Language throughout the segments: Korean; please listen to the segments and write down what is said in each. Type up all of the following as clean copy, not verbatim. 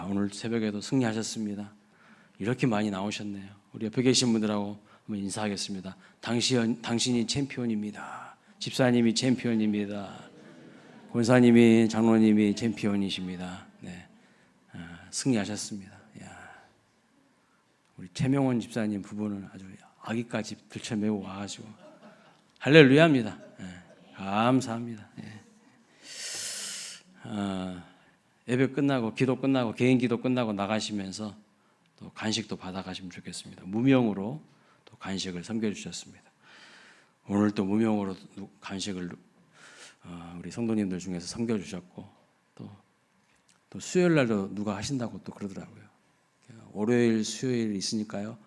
오늘 새벽에도 승리하셨습니다. 이렇게 많이 나오셨네요. 우리 옆에 계신 분들하고 한번 인사하겠습니다. 당신이 챔피언입니다. 집사님이 챔피언입니다. 권사님이, 장로님이 챔피언이십니다. 네, 승리하셨습니다. 우리 최명원 집사님 부부는 아주 아기까지 들쳐매고 와가지고 할렐루야입니다. 감사합니다. 예배 끝나고 기도 끝나고 개인 기도 끝나고 나가시면서 또 간식도 받아가시면 좋겠습니다. 무명으로 또 간식을 섬겨주셨습니다. 오늘 또 무명으로 간식을 우리 성도님들 중에서 섬겨주셨고 또 수요일 날도 누가 하신다고 또 그러더라고요. 월요일, 수요일 있으니까요.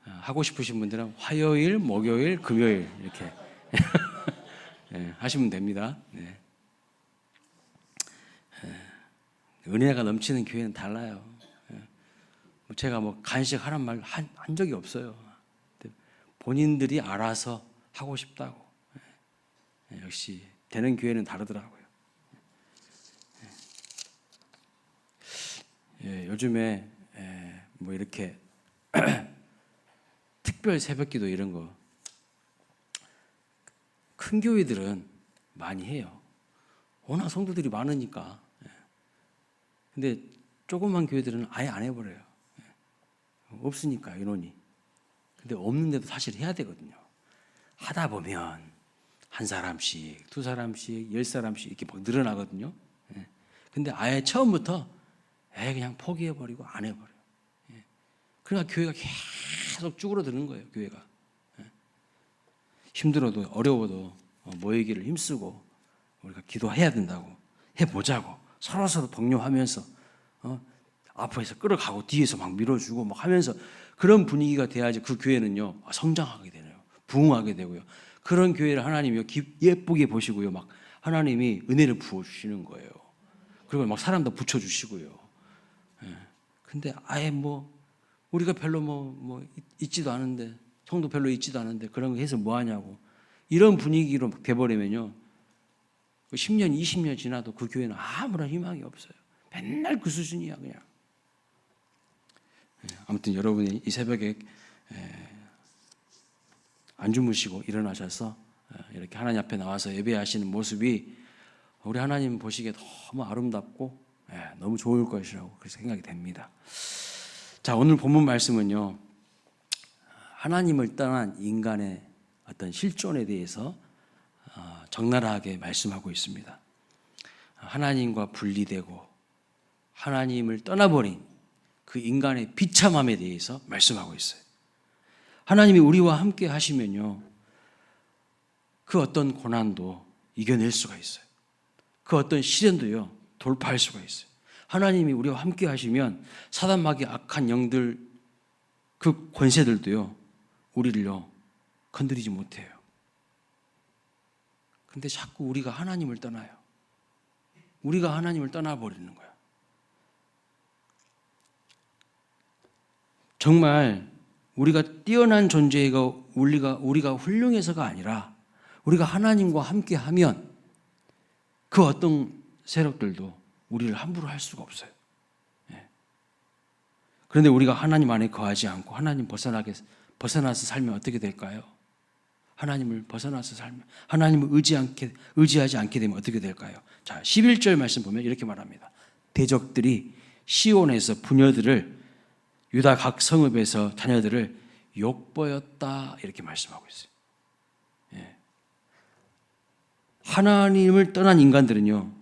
하고 싶으신 분들은 화요일, 목요일, 금요일 이렇게 하시면 됩니다. 네. 은혜가 넘치는 교회는 달라요. 제가 간식 하란 말 한 적이 없어요. 본인들이 알아서 하고 싶다고. 역시 되는 교회는 다르더라고요. 요즘에 이렇게 특별 새벽기도 이런 거 큰 교회들은 많이 해요. 워낙 성도들이 많으니까. 근데 조그만 교회들은 아예 안 해버려요. 없으니까 인원이. 근데 없는데도 사실 해야 되거든요. 하다 보면 한 사람씩, 두 사람씩, 10사람씩 이렇게 막 늘어나거든요. 근데 아예 처음부터 그냥 포기해버리고 안 해버려요. 그러니까 교회가 계속 쭈그러드는 거예요. 교회가 힘들어도 어려워도 모이기를 힘쓰고 우리가 기도해야 된다고 해보자고 서로 독려하면서 앞에서 끌어가고 뒤에서 막 밀어주고 막 하면서 그런 분위기가 돼야지 그 교회는요 성장하게 되네요. 부흥하게 되고요. 그런 교회를 하나님이 예쁘게 보시고요. 막 하나님이 은혜를 부어주시는 거예요. 그리고 막 사람도 붙여주시고요. 근데 아예 우리가 별로 있지도 않은데 성도 별로 있지도 않은데 그런 거 해서 뭐 하냐고 이런 분위기로 돼버리면요 10년 20년 지나도 그 교회는 아무런 희망이 없어요. 맨날 그 수준이야 그냥. 아무튼 여러분이 이 새벽에 안 주무시고 일어나셔서 이렇게 하나님 앞에 나와서 예배하시는 모습이 우리 하나님 보시기에 너무 아름답고 너무 좋을 것이라고 그래서 생각이 됩니다. 자, 오늘 본문 말씀은요 하나님을 떠난 인간의 어떤 실존에 대해서 적나라하게 말씀하고 있습니다. 하나님과 분리되고 하나님을 떠나버린 그 인간의 비참함에 대해서 말씀하고 있어요. 하나님이 우리와 함께 하시면요 그 어떤 고난도 이겨낼 수가 있어요. 그 어떤 시련도요 돌파할 수가 있어요. 하나님이 우리와 함께 하시면 사단 마귀 악한 영들 그 권세들도요 우리를요 건드리지 못해요. 근데 자꾸 우리가 하나님을 떠나요. 우리가 하나님을 떠나버리는 거야. 정말 우리가 뛰어난 존재가 우리가 훌륭해서가 아니라 우리가 하나님과 함께하면 그 어떤 세력들도 우리를 함부로 할 수가 없어요. 그런데 우리가 하나님 안에 거하지 않고 하나님 벗어나서 살면 어떻게 될까요? 하나님을 벗어나서 살면 하나님을 의지하지 않게 되면 어떻게 될까요? 자, 11절 말씀 보면 이렇게 말합니다. 대적들이 시온에서 부녀들을 유다 각 성읍에서 자녀들을 욕보였다 이렇게 말씀하고 있어요. 하나님을 떠난 인간들은요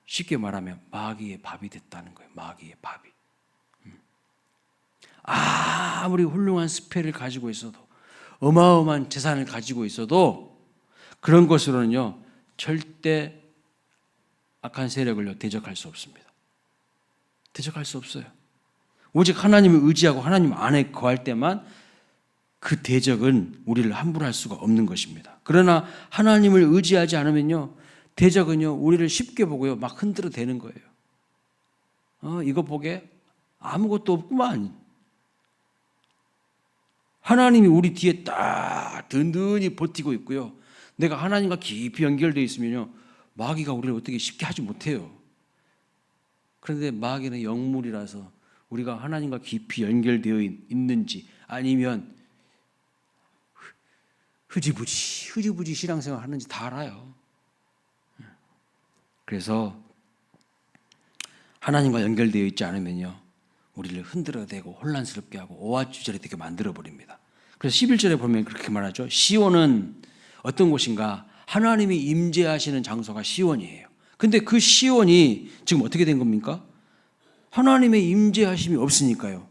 쉽게 말하면 마귀의 밥이 됐다는 거예요. 마귀의 밥이. 아무리 훌륭한 스펙을 가지고 있어도 어마어마한 재산을 가지고 있어도 그런 것으로는요 절대 악한 세력을 대적할 수 없습니다. 대적할 수 없어요. 오직 하나님을 의지하고 하나님 안에 거할 때만 그 대적은 우리를 함부로 할 수가 없는 것입니다. 그러나 하나님을 의지하지 않으면요 대적은요 우리를 쉽게 보고요 막 흔들어 대는 거예요. 이거 보게 아무것도 없구만. 하나님이 우리 뒤에 딱 든든히 버티고 있고요. 내가 하나님과 깊이 연결되어 있으면요 마귀가 우리를 어떻게 쉽게 하지 못해요. 그런데 마귀는 영물이라서 우리가 하나님과 깊이 연결되어 있는지 아니면 흐지부지 신앙생활 하는지 다 알아요. 그래서 하나님과 연결되어 있지 않으면요, 우리를 흔들어대고 혼란스럽게 하고 오화주절이 되게 만들어버립니다. 그래서 11절에 보면 그렇게 말하죠. 시온은 어떤 곳인가? 하나님이 임재하시는 장소가 시온이에요. 근데 그 시온이 지금 어떻게 된 겁니까? 하나님의 임재하심이 없으니까요.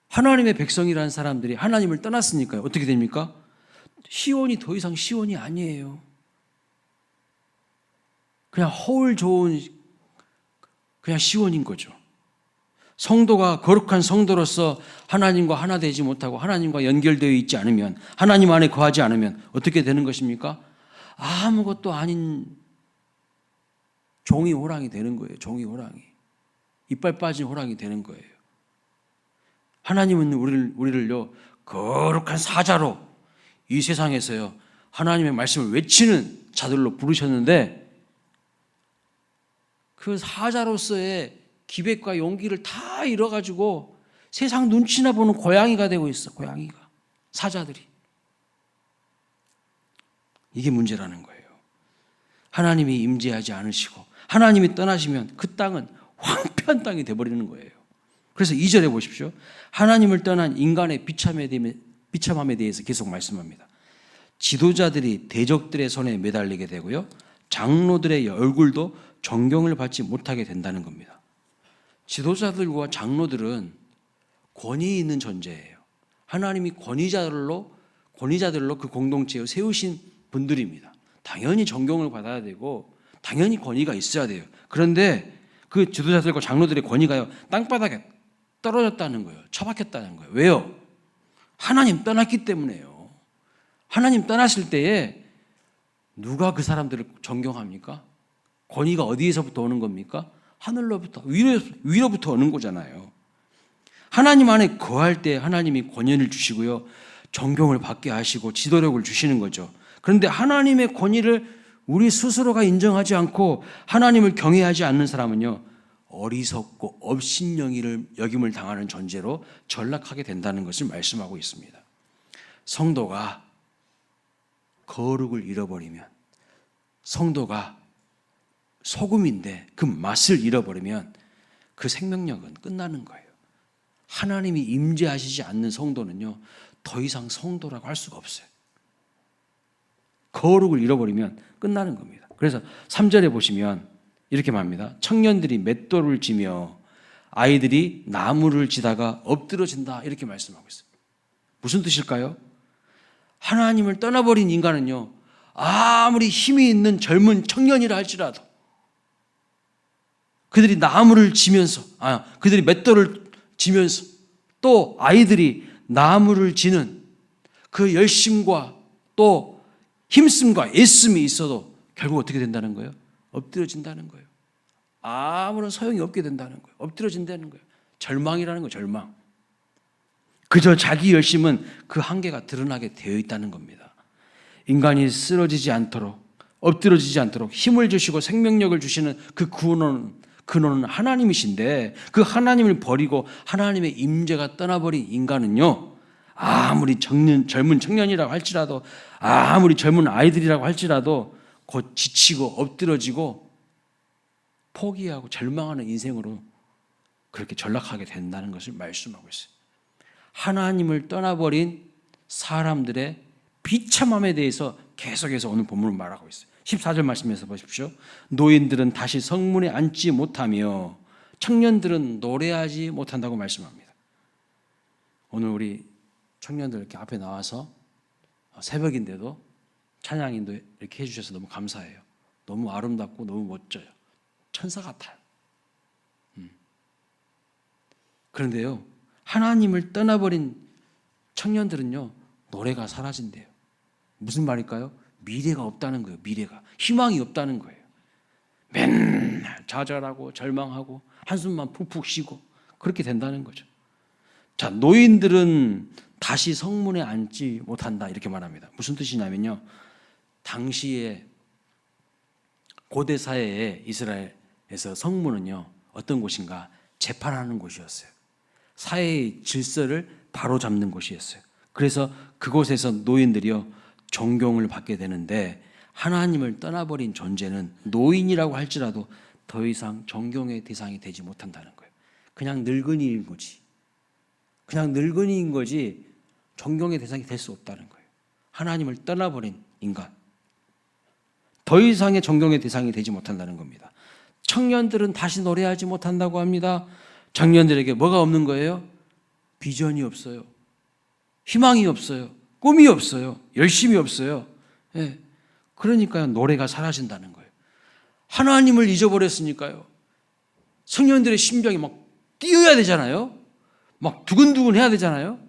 하나님의 백성이라는 사람들이 하나님을 떠났으니까요. 어떻게 됩니까? 시온이 더 이상 시온이 아니에요. 그냥 허울 좋은 그냥 시온인 거죠. 성도가 거룩한 성도로서 하나님과 하나 되지 못하고 하나님과 연결되어 있지 않으면, 하나님 안에 거하지 않으면 어떻게 되는 것입니까? 아무것도 아닌 종이 호랑이 되는 거예요. 종이 호랑이. 이빨 빠진 호랑이 되는 거예요. 하나님은 우리를요, 거룩한 사자로 이 세상에서요, 하나님의 말씀을 외치는 자들로 부르셨는데, 그 사자로서의 기백과 용기를 다 잃어가지고 세상 눈치나 보는 고양이가 되고 있어. 고양이가. 사자들이. 이게 문제라는 거예요. 하나님이 임재하지 않으시고 하나님이 떠나시면 그 땅은 황폐한 땅이 되어버리는 거예요. 그래서 2절에 보십시오. 하나님을 떠난 인간의 비참함에 대해서 계속 말씀합니다. 지도자들이 대적들의 손에 매달리게 되고요, 장로들의 얼굴도 존경을 받지 못하게 된다는 겁니다. 지도자들과 장로들은 권위 있는 존재예요. 하나님이 권위자들로 그 공동체에 세우신 분들입니다. 당연히 존경을 받아야 되고 당연히 권위가 있어야 돼요. 그런데 그 지도자들과 장로들의 권위가요, 땅바닥에 떨어졌다는 거예요. 처박혔다는 거예요. 왜요? 하나님 떠났기 때문에요. 하나님 떠났을 때에 누가 그 사람들을 존경합니까? 권위가 어디에서부터 오는 겁니까? 하늘로부터, 위로부터 오는 거잖아요. 하나님 안에 거할 때 하나님이 권위를 주시고요, 존경을 받게 하시고 지도력을 주시는 거죠. 그런데 하나님의 권위를 우리 스스로가 인정하지 않고 하나님을 경외하지 않는 사람은요, 어리석고 업신여기를 여김을 당하는 존재로 전락하게 된다는 것을 말씀하고 있습니다. 성도가 거룩을 잃어버리면, 성도가 소금인데 그 맛을 잃어버리면 그 생명력은 끝나는 거예요. 하나님이 임재하시지 않는 성도는요, 더 이상 성도라고 할 수가 없어요. 거룩을 잃어버리면 끝나는 겁니다. 그래서 3절에 보시면 이렇게 말합니다. 청년들이 맷돌을 지며 아이들이 나무를 지다가 엎드러진다, 이렇게 말씀하고 있어요. 무슨 뜻일까요? 하나님을 떠나버린 인간은요, 아무리 힘이 있는 젊은 청년이라 할지라도 그들이 나무를 지면서, 그들이 맷돌을 지면서 또 아이들이 나무를 지는 그 열심과 또 힘씀과 애씀이 있어도 결국 어떻게 된다는 거예요? 엎드러진다는 거예요. 아무런 소용이 없게 된다는 거예요. 엎드러진다는 거예요. 절망이라는 거예요. 절망. 그저 자기 열심은 그 한계가 드러나게 되어 있다는 겁니다. 인간이 쓰러지지 않도록, 엎드러지지 않도록 힘을 주시고 생명력을 주시는 그 근원은 하나님이신데, 그 하나님을 버리고 하나님의 임재가 떠나버린 인간은요, 아무리 젊은 청년이라고 할지라도, 아무리 젊은 아이들이라고 할지라도 곧 지치고 엎드러지고 포기하고 절망하는 인생으로 그렇게 전락하게 된다는 것을 말씀하고 있어요. 하나님을 떠나버린 사람들의 비참함에 대해서 계속해서 오늘 본문을 말하고 있어요. 14절 말씀에서 보십시오. 노인들은 다시 성문에 앉지 못하며 청년들은 노래하지 못한다고 말씀합니다. 오늘 우리 청년들 이렇게 앞에 나와서 새벽인데도 찬양인도 이렇게 해주셔서 너무 감사해요. 너무 아름답고 너무 멋져요. 천사 같아요. 그런데요, 하나님을 떠나버린 청년들은요, 노래가 사라진대요. 무슨 말일까요? 미래가 없다는 거예요. 미래가. 희망이 없다는 거예요. 맨날 좌절하고 절망하고 한숨만 푹푹 쉬고 그렇게 된다는 거죠. 자, 노인들은 다시 성문에 앉지 못한다, 이렇게 말합니다. 무슨 뜻이냐면요, 당시에 고대 사회에 이스라엘에서 성문은요, 어떤 곳인가? 재판하는 곳이었어요. 사회의 질서를 바로잡는 곳이었어요. 그래서 그곳에서 노인들이요 존경을 받게 되는데, 하나님을 떠나버린 존재는 노인이라고 할지라도 더 이상 존경의 대상이 되지 못한다는 거예요. 그냥 늙은이인 거지. 그냥 늙은이인 거지 존경의 대상이 될 수 없다는 거예요. 하나님을 떠나버린 인간, 더 이상의 존경의 대상이 되지 못한다는 겁니다. 청년들은 다시 노래하지 못한다고 합니다. 청년들에게 뭐가 없는 거예요? 비전이 없어요. 희망이 없어요. 꿈이 없어요. 열심이 없어요. 예. 그러니까요, 노래가 사라진다는 거예요. 하나님을 잊어버렸으니까요. 청년들의 심장이 막 뛰어야 되잖아요. 막 두근두근 해야 되잖아요.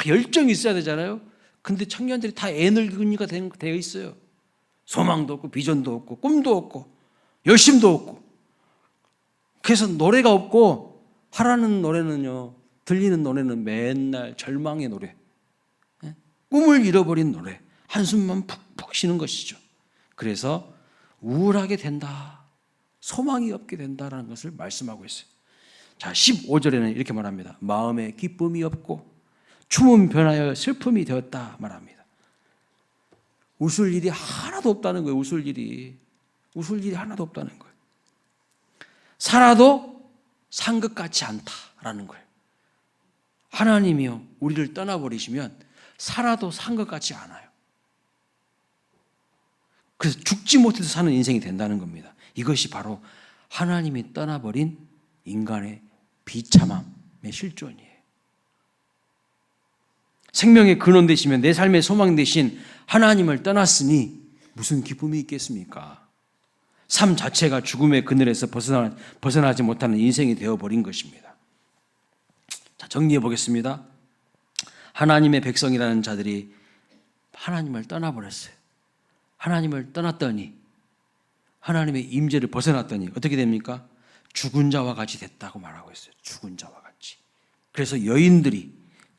열정이 있어야 되잖아요. 근데 청년들이 다 애늙은이가 되어 있어요. 소망도 없고 비전도 없고 꿈도 없고 열심도 없고. 그래서 노래가 없고 하라는 노래는요, 들리는 노래는 맨날 절망의 노래, 꿈을 잃어버린 노래, 한숨만 푹푹 쉬는 것이죠. 그래서 우울하게 된다, 소망이 없게 된다라는 것을 말씀하고 있어요. 자, 15절에는 이렇게 말합니다. 마음에 기쁨이 없고 춤은 변하여 슬픔이 되었다 말합니다. 웃을 일이 하나도 없다는 거예요. 웃을 일이 하나도 없다는 거예요. 살아도 산 것 같지 않다라는 거예요. 하나님이요, 우리를 떠나버리시면 살아도 산 것 같지 않아요. 그래서 죽지 못해서 사는 인생이 된다는 겁니다. 이것이 바로 하나님이 떠나버린 인간의 비참함의 실존이에요. 생명의 근원 되시며 내 삶의 소망 되신 하나님을 떠났으니 무슨 기쁨이 있겠습니까? 삶 자체가 죽음의 그늘에서 벗어나지 못하는 인생이 되어버린 것입니다. 자, 정리해 보겠습니다. 하나님의 백성이라는 자들이 하나님을 떠나버렸어요. 하나님을 떠났더니, 하나님의 임재를 벗어났더니 어떻게 됩니까? 죽은 자와 같이 됐다고 말하고 있어요. 죽은 자와 같이. 그래서 여인들이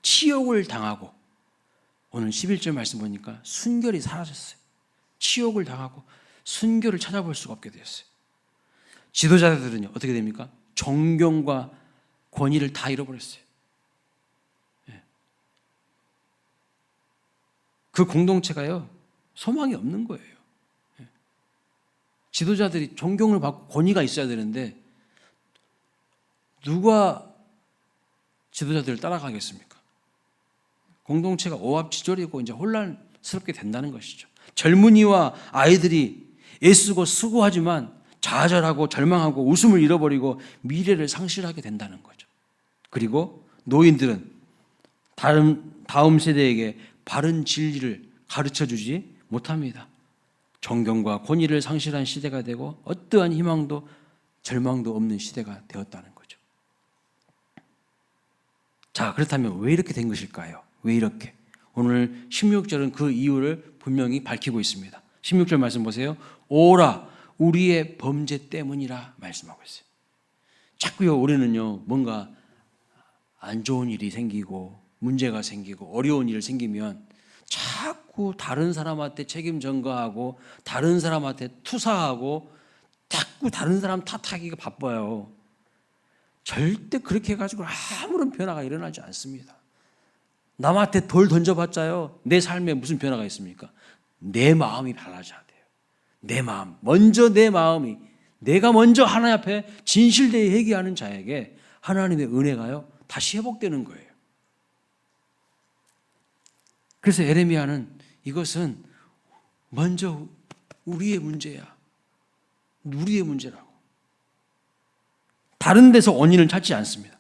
치욕을 당하고, 오늘 11절 말씀 보니까 순결이 사라졌어요. 치욕을 당하고 순결을 찾아볼 수가 없게 되었어요. 지도자들은요, 어떻게 됩니까? 존경과 권위를 다 잃어버렸어요. 그 공동체가요, 소망이 없는 거예요. 지도자들이 존경을 받고 권위가 있어야 되는데 누가 지도자들을 따라가겠습니까? 공동체가 오합지졸이고 이제 혼란스럽게 된다는 것이죠. 젊은이와 아이들이 애쓰고 수고하지만 좌절하고 절망하고 웃음을 잃어버리고 미래를 상실하게 된다는 거죠. 그리고 노인들은 다음 세대에게 바른 진리를 가르쳐주지 못합니다. 존경과 권위를 상실한 시대가 되고 어떠한 희망도 절망도 없는 시대가 되었다는 거죠. 자, 그렇다면 왜 이렇게 된 것일까요? 왜 이렇게? 오늘 16절은 그 이유를 분명히 밝히고 있습니다. 16절 말씀 보세요. 오라, 우리의 범죄 때문이라 말씀하고 있어요. 자꾸요, 우리는요, 뭔가 안 좋은 일이 생기고 문제가 생기고 어려운 일이 생기면 자꾸 다른 사람한테 책임 전가하고 다른 사람한테 투사하고 자꾸 다른 사람 탓하기가 바빠요. 절대 그렇게 해가지고 아무런 변화가 일어나지 않습니다. 남한테 돌 던져봤자요, 내 삶에 무슨 변화가 있습니까? 내 마음이 달라져야 돼요. 내 마음, 먼저 내 마음이, 내가 먼저 하나님 앞에 진실되게 회개하는 자에게 하나님의 은혜가요 다시 회복되는 거예요. 그래서 에레미야는 이것은 먼저 우리의 문제야. 우리의 문제라고. 다른 데서 원인을 찾지 않습니다.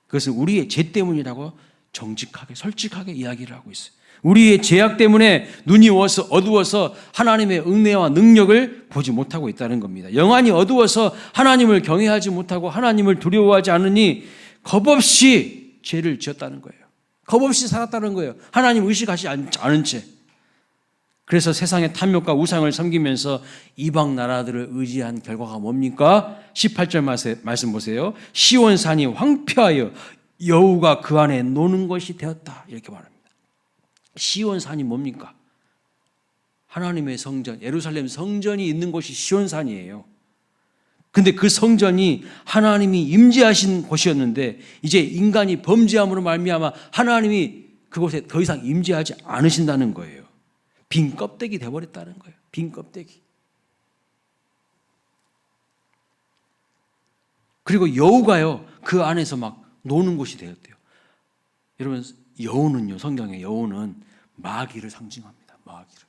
그것은 우리의 죄 때문이라고 정직하게 솔직하게 이야기를 하고 있어요. 우리의 죄악 때문에 눈이 어두워서 하나님의 은혜와 능력을 보지 못하고 있다는 겁니다. 영안이 어두워서 하나님을 경외하지 못하고 하나님을 두려워하지 않으니 겁없이 죄를 지었다는 거예요. 겁없이 살았다는 거예요. 하나님 의식하지 않은 채. 그래서 세상의 탐욕과 우상을 섬기면서 이방 나라들을 의지한 결과가 뭡니까? 18절 말씀 보세요. 시온산이 황폐하여 여우가 그 안에 노는 것이 되었다. 이렇게 말합니다. 시온산이 뭡니까? 하나님의 성전, 예루살렘 성전이 있는 곳이 시온산이에요. 근데 그 성전이 하나님이 임재하신 곳이었는데 이제 인간이 범죄함으로 말미암아 하나님이 그곳에 더 이상 임재하지 않으신다는 거예요. 빈 껍데기 돼버렸다는 거예요. 빈 껍데기. 그리고 여우가요, 그 안에서 막 노는 곳이 되었대요. 여러분, 여우는요, 성경에 여우는 마귀를 상징합니다. 마귀를.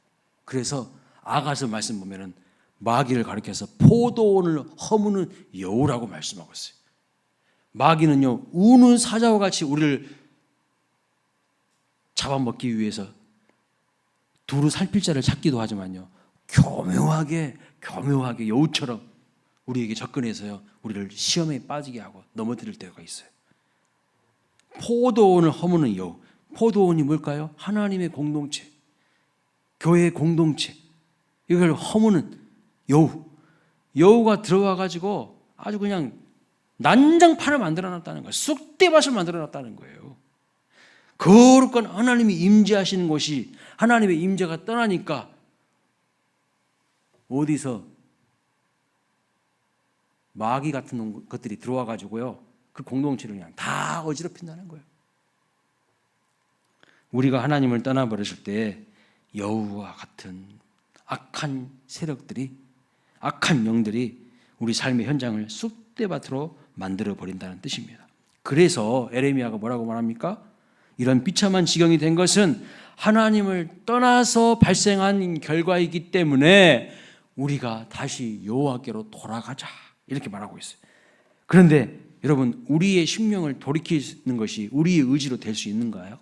그래서 아가서 말씀 보면은 마귀를 가리켜서 포도원을 허무는 여우라고 말씀하고 있어요. 마귀는요, 우는 사자와 같이 우리를 잡아먹기 위해서 두루 살필 자를 찾기도 하지만요, 교묘하게 여우처럼 우리에게 접근해서요, 우리를 시험에 빠지게 하고 넘어뜨릴 때가 있어요. 포도원을 허무는 여우. 포도원이 뭘까요? 하나님의 공동체, 교회의 공동체, 이걸 허무는 여우. 여우가 들어와 가지고 아주 그냥 난장판을 만들어놨다는 거예요. 쑥대밭을 만들어놨다는 거예요. 거룩한 하나님이 임재하시는 곳이, 하나님의 임재가 떠나니까 어디서 마귀 같은 것들이 들어와 가지고요, 그 공동체를 그냥 다 어지럽힌다는 거예요. 우리가 하나님을 떠나버렸을 때 여우와 같은 악한 세력들이, 악한 영들이 우리 삶의 현장을 쑥대밭으로 만들어 버린다는 뜻입니다. 그래서 에레미야가 뭐라고 말합니까? 이런 비참한 지경이 된 것은 하나님을 떠나서 발생한 결과이기 때문에 우리가 다시 여호와께로 돌아가자, 이렇게 말하고 있어요. 그런데 여러분, 우리의 심령을 돌이키는 것이 우리의 의지로 될 수 있는가요?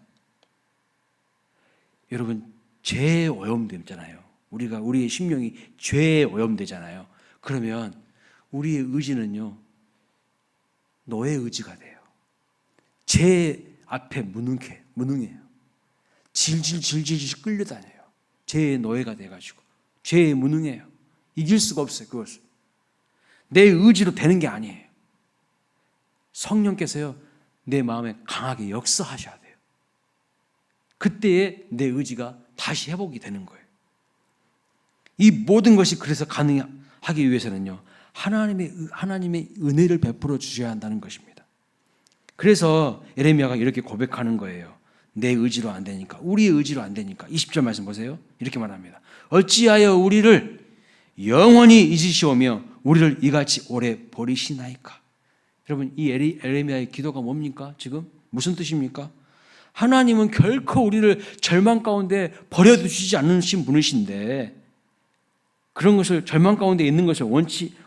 여러분, 죄에 오염되잖아요. 우리의 심령이 죄에 오염되잖아요. 그러면 우리의 의지는요, 노예 의지가 돼요. 죄 앞에 무능해요. 질질 끌려다녀요. 죄의 노예가 돼가지고 죄에 무능해요. 이길 수가 없어요. 그것을 내 의지로 되는 게 아니에요. 성령께서요, 내 마음에 강하게 역사하셔야 돼요. 그때에 내 의지가 다시 회복이 되는 거예요. 이 모든 것이 그래서 가능하기 위해서는요, 하나님의 은혜를 베풀어 주셔야 한다는 것입니다. 그래서 에레미야가 이렇게 고백하는 거예요. 내 의지로 안 되니까, 우리의 의지로 안 되니까. 20절 말씀 보세요. 이렇게 말합니다. 어찌하여 우리를 영원히 잊으시오며 우리를 이같이 오래 버리시나이까. 여러분, 이 에레미야의 기도가 뭡니까? 지금 무슨 뜻입니까? 하나님은 결코 우리를 절망 가운데 버려두시지 않으신 분이신데, 그런 것을, 절망 가운데 있는 것을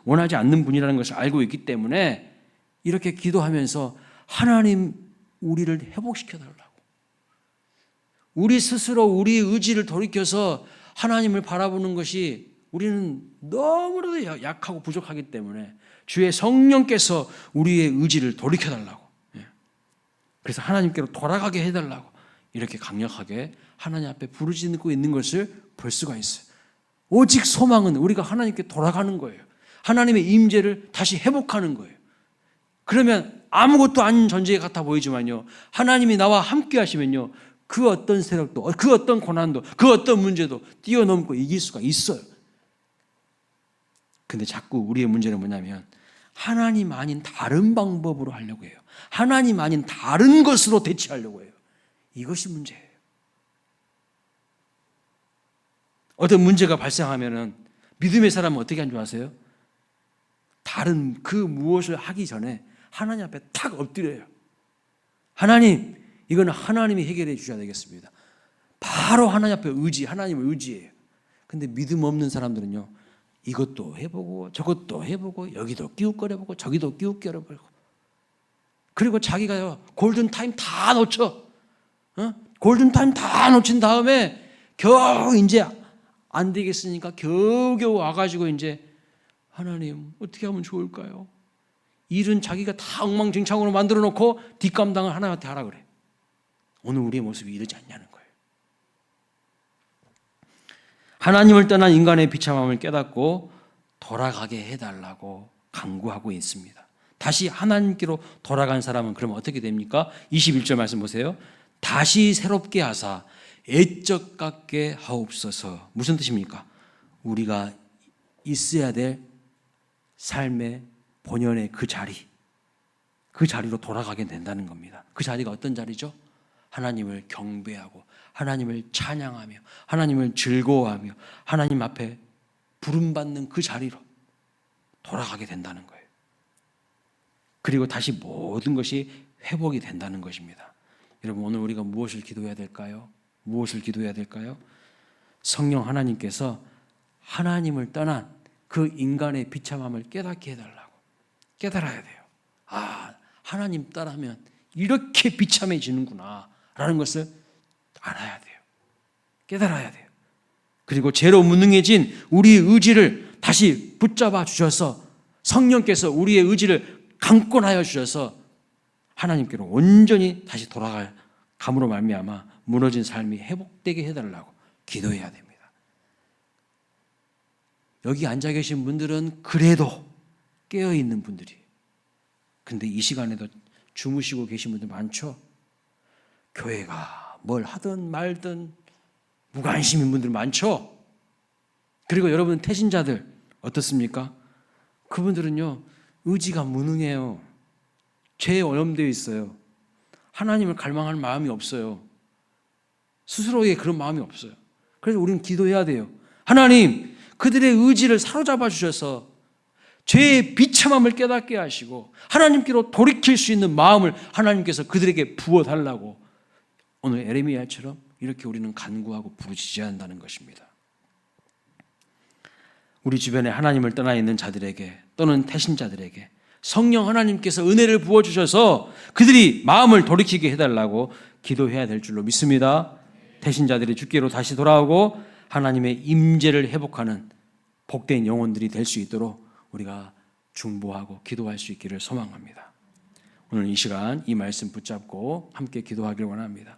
원하지 않는 분이라는 것을 알고 있기 때문에 이렇게 기도하면서 하나님, 우리를 회복시켜 달라고, 우리 스스로 우리의 의지를 돌이켜서 하나님을 바라보는 것이, 우리는 너무나도 약하고 부족하기 때문에 주의 성령께서 우리의 의지를 돌이켜 달라고, 그래서 하나님께로 돌아가게 해달라고 이렇게 강력하게 하나님 앞에 부르짖고 있는 것을 볼 수가 있어요. 오직 소망은 우리가 하나님께 돌아가는 거예요. 하나님의 임재를 다시 회복하는 거예요. 그러면 아무것도 아닌 존재 같아 보이지만요, 하나님이 나와 함께 하시면요, 그 어떤 세력도, 그 어떤 고난도, 그 어떤 문제도 뛰어넘고 이길 수가 있어요. 근데 자꾸 우리의 문제는 뭐냐면 하나님 아닌 다른 방법으로 하려고 해요. 하나님 아닌 다른 것으로 대체하려고 해요. 이것이 문제예요. 어떤 문제가 발생하면은 믿음의 사람은 어떻게 하는 줄 아세요? 다른 그 무엇을 하기 전에 하나님 앞에 탁 엎드려요. 하나님, 이거는 하나님이 해결해 주셔야 되겠습니다. 바로 하나님 앞에 하나님을 의지해요. 근데 믿음 없는 사람들은요, 이것도 해보고 저것도 해보고 여기도 끼웃거려보고 저기도 끼웃거려보고, 그리고 자기가요, 골든타임 다 놓쳐. 골든타임 다 놓친 다음에 겨우 이제 안 되겠으니까 겨우겨우 와가지고 이제 하나님 어떻게 하면 좋을까요? 일은 자기가 다 엉망진창으로 만들어 놓고 뒷감당을 하나님한테 하라 그래. 오늘 우리의 모습이 이러지 않냐는 거예요. 하나님을 떠난 인간의 비참함을 깨닫고 돌아가게 해달라고 간구하고 있습니다. 다시 하나님께로 돌아간 사람은 그러면 어떻게 됩니까? 21절 말씀 보세요. 다시 새롭게 하사 애적 같게 하옵소서. 무슨 뜻입니까? 우리가 있어야 될 삶의 본연의 그 자리로 돌아가게 된다는 겁니다. 그 자리가 어떤 자리죠? 하나님을 경배하고 하나님을 찬양하며 하나님을 즐거워하며 하나님 앞에 부름받는 그 자리로 돌아가게 된다는 거예요. 그리고 다시 모든 것이 회복이 된다는 것입니다. 여러분, 오늘 우리가 무엇을 기도해야 될까요? 무엇을 기도해야 될까요? 성령 하나님께서 하나님을 떠난 그 인간의 비참함을 깨닫게 해달라고. 깨달아야 돼요. 아, 하나님 따라하면 이렇게 비참해지는구나 라는 것을 알아야 돼요. 깨달아야 돼요. 그리고 죄로 무능해진 우리의 의지를 다시 붙잡아 주셔서 성령께서 우리의 의지를 강권하여 주셔서 하나님께로 온전히 다시 돌아갈 감으로 말미암아 무너진 삶이 회복되게 해달라고 기도해야 됩니다. 여기 앉아 계신 분들은 그래도 깨어있는 분들이, 근데 이 시간에도 주무시고 계신 분들 많죠? 교회가 뭘 하든 말든 무관심인 분들 많죠? 그리고 여러분 태신자들 어떻습니까? 그분들은요, 의지가 무능해요. 죄에 오염되어 있어요. 하나님을 갈망할 마음이 없어요. 스스로에게 그런 마음이 없어요. 그래서 우리는 기도해야 돼요. 하나님, 그들의 의지를 사로잡아 주셔서 죄의 비참함을 깨닫게 하시고 하나님께로 돌이킬 수 있는 마음을 하나님께서 그들에게 부어달라고 오늘 에레미야처럼 이렇게 우리는 간구하고 부르짖어야 한다는 것입니다. 우리 주변에 하나님을 떠나 있는 자들에게 또는 태신자들에게 성령 하나님께서 은혜를 부어주셔서 그들이 마음을 돌이키게 해달라고 기도해야 될 줄로 믿습니다. 태신자들이 주께로 다시 돌아오고 하나님의 임재를 회복하는 복된 영혼들이 될 수 있도록 우리가 중보하고 기도할 수 있기를 소망합니다. 오늘 이 시간 이 말씀 붙잡고 함께 기도하길 원합니다.